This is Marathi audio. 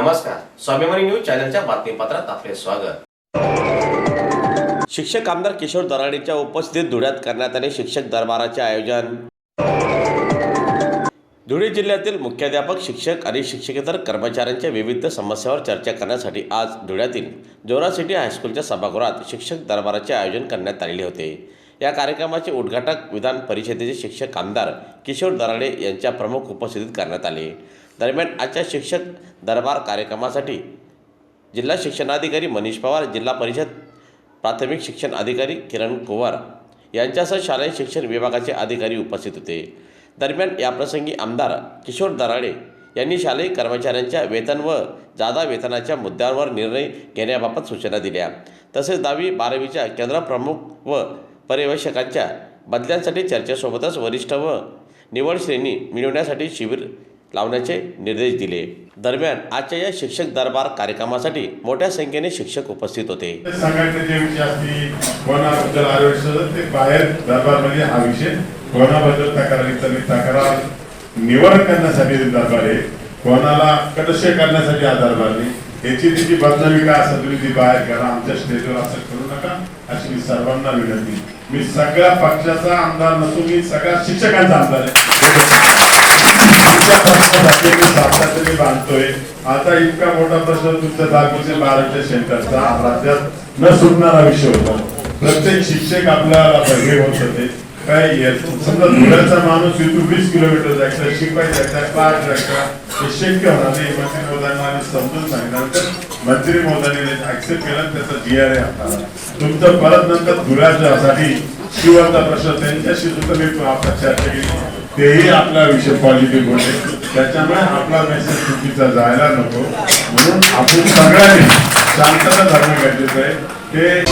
नमस्कार, स्वाभिमानी न्यूज चॅनलच्या बातमीपत्रात आपले स्वागत। शिक्षक आमदार किशोर दराडेच्या उपस्थितीत धुळ्यात करण्यात आले शिक्षक दरबाराचे आयोजन। धुळे जिल्ह्यातील मुख्याध्यापक, शिक्षक आणि शिक्षकेतर कर्मचाऱ्यांच्या विविध समस्यांवर चर्चा करण्यासाठी आज धुळ्यातील जोरा सिटी हायस्कूलच्या सभागृहात शिक्षक दरबाराचे आयोजन करण्यात आले होते। या कार्यक्रमाचे उद्घाटक विधान परिषदेचे शिक्षक आमदार किशोर दराडे यांच्या प्रमुख उपस्थितीत करण्यात आले। दरम्यान आजच्या शिक्षक दरबार कार्यक्रमासाठी जिल्हा शिक्षणाधिकारी मनीष पवार, जिल्हा परिषद प्राथमिक शिक्षण अधिकारी किरण कुवर यांच्यासह शालेय शिक्षण विभागाचे अधिकारी उपस्थित होते। दरम्यान याप्रसंगी आमदार किशोर दराडे यांनी शालेय कर्मचाऱ्यांच्या वेतन व जादा वेतनाच्या मुद्द्यांवर निर्णय घेण्याबाबत सूचना दिल्या। तसेच 10वी-12वीच्या केंद्र प्रमुख व पर्यवेक्षकांच्या बदल्यांसाठी चर्चेसोबतच वरिष्ठ व निवड श्रेणी मिळवण्यासाठी शिबिर लावण्याचे निर्देश दिले। दरम्यान आजच्या या शिक्षक दरबार कार्यक्रमासाठी मोठ्या संख्येने शिक्षक उपस्थित होते। संघटनेचे विषय असतील, कोणाबद्दल आरोग्य ते बाहेर दरबारमध्ये हा विषय कोणाबद्दल तक्रार निवारण करण्यासाठी दरबार आहे, कोणाला कटशे करण्यासाठी हा दरबार आहे। याची तिची बदनामी काय असेल तुम्ही ती बाहेर करा, आमच्या स्टेजवर असं करू नका अशी मी सर्वांना विनंती। मी सगळ्या पक्षाचा आमदार नसून मी सगळ्या शिक्षकांचा आमदार आहे। मी बांधतोय आता इतका मोठा प्रश्न तुमच्या 10वी-12वीच्या सेंटरचा राज्यात न सुटणारा विषय होता। प्रत्येक शिक्षक आपल्याला बघे होत होते काय समजा धुळ्याचा माणूस इथून 20 किलोमीटर जायचा, शिपाई जायचा, क्लास जायचा, हे शक्य होणार नाही। मंत्री महोदयांना आम्ही समजून सांगितलं, मंत्री महोदयांनी ऍक्सेप्ट केलं, त्याचा GRA आपल्याला तुमचं परत नंतर धुळ्यासाठी शिवाचा प्रश्न त्यांच्याशी सुद्धा मी आपण चर्चा केली, तेही आपला विषय पॉझिटिव्ह बोलले। त्याच्यामुळे आपला मेसेज चुकीचा जायला नको म्हणून आपण सगळ्यांनी शांतता धरणं गरजेचं आहे। ते